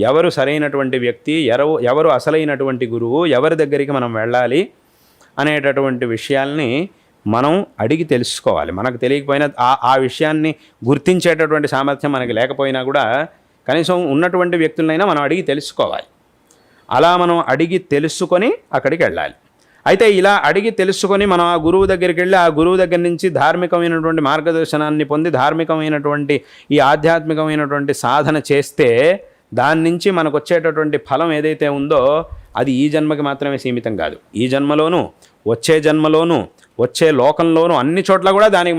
ఎవరు సరైనటువంటి వ్యక్తి, ఎవరు అసలైనటువంటి గురువు, ఎవరి దగ్గరికి మనం వెళ్ళాలి అనేటటువంటి విషయాల్ని మనం అడిగి తెలుసుకోవాలి. మనకు తెలియకపోయినా ఆ విషయాన్ని గుర్తించేటటువంటి సామర్థ్యం మనకి లేకపోయినా కూడా కనీసం ఉన్నటువంటి వ్యక్తులనైనా మనం అడిగి తెలుసుకోవాలి. అలా మనం అడిగి తెలుసుకొని అక్కడికి వెళ్ళాలి. అయితే ఇలా అడిగి తెలుసుకొని మనం ఆ గురువు దగ్గరికి వెళ్ళి ఆ గురువు దగ్గర నుంచి ధార్మికమైనటువంటి మార్గదర్శనాన్ని పొంది ధార్మికమైనటువంటి ఈ ఆధ్యాత్మికమైనటువంటి సాధన చేస్తే దాని నుంచి మనకు వచ్చేటటువంటి ఫలం ఏదైతే ఉందో అది ఈ జన్మకి మాత్రమే సీమితం కాదు. ఈ జన్మలోనూ, వచ్చే జన్మలోనూ, వచ్చే లోకంలోనూ అన్ని చోట్ల కూడా దానికి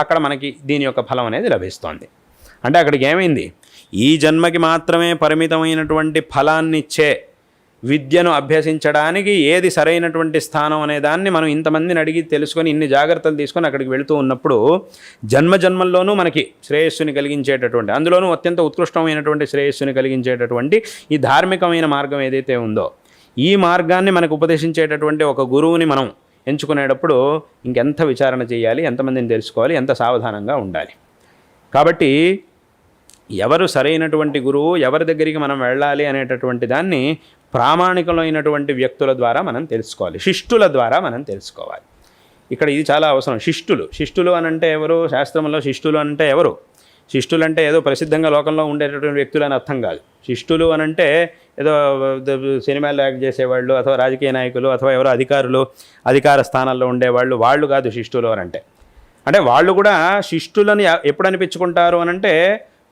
అక్కడ మనకి దీని యొక్క ఫలం అనేది లభిస్తోంది. అంటే అక్కడికి ఏమైంది, ఈ జన్మకి మాత్రమే పరిమితమైనటువంటి ఫలాన్నిచ్చే విద్యను అభ్యసించడానికి ఏది సరైనటువంటి స్థానం అనే దాన్ని మనం ఇంతమందిని అడిగి తెలుసుకొని ఇన్ని జాగ్రత్తలు తీసుకొని అక్కడికి వెళుతూ ఉన్నప్పుడు జన్మల్లోనూ మనకి శ్రేయస్సుని కలిగించేటటువంటి, అందులోనూ అత్యంత ఉత్కృష్టమైనటువంటి శ్రేయస్సుని కలిగించేటటువంటి ఈ ధార్మికమైన మార్గం ఏదైతే ఉందో ఈ మార్గాన్ని మనకు ఉపదేశించేటటువంటి ఒక గురువుని మనం ఎంచుకునేటప్పుడు ఇంకెంత విచారణ చేయాలి, ఎంతమందిని తెలుసుకోవాలి, ఎంత సావధానంగా ఉండాలి. కాబట్టి ఎవరు సరైనటువంటి గురువు, ఎవరి దగ్గరికి మనం వెళ్ళాలి అనేటటువంటి దాన్ని ప్రామాణికమైనటువంటి వ్యక్తుల ద్వారా మనం తెలుసుకోవాలి, శిష్టుల ద్వారా మనం తెలుసుకోవాలి. ఇక్కడ ఇది చాలా అవసరం. శిష్టులు అనంటే ఎవరు? శాస్త్రంలో శిష్టులు అంటే ఎవరు? శిష్టులు అంటే ఏదో ప్రసిద్ధంగా లోకంలో ఉండేటటువంటి వ్యక్తులు అని అర్థం కాదు. శిష్టులు అనంటే ఏదో సినిమాలు యాక్ట్ చేసేవాళ్ళు, అథవా రాజకీయ నాయకులు, అథవా ఎవరో అధికార స్థానాల్లో ఉండేవాళ్ళు, వాళ్ళు కాదు శిష్టులు అనంటే. అంటే వాళ్ళు కూడా శిష్టులని ఎప్పుడు అనిపించుకుంటారు అనంటే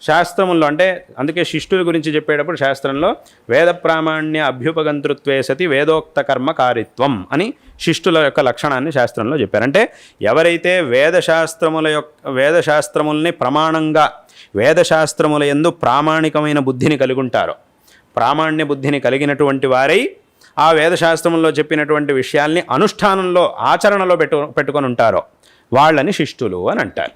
శాస్త్రముల్లో, అంటే అందుకే శిష్టుల గురించి చెప్పేటప్పుడు శాస్త్రంలో వేద ప్రామాణ్య అభ్యుపగంతృత్వే సతి వేదోక్త కర్మకారిత్వం అని శిష్టుల యొక్క లక్షణాన్ని శాస్త్రంలో చెప్పారు. అంటే ఎవరైతే వేదశాస్త్రముల్ని ప్రమాణంగా, వేదశాస్త్రముల యందు ప్రామాణికమైన బుద్ధిని కలిగి ఉంటారో, ప్రామాణ్య బుద్ధిని కలిగినటువంటి వారై ఆ వేదశాస్త్రముల్లో చెప్పినటువంటి విషయాల్ని అనుష్ఠానంలో, ఆచరణలో పెట్టుకొని ఉంటారో వాళ్ళని శిష్టులు అని అంటారు.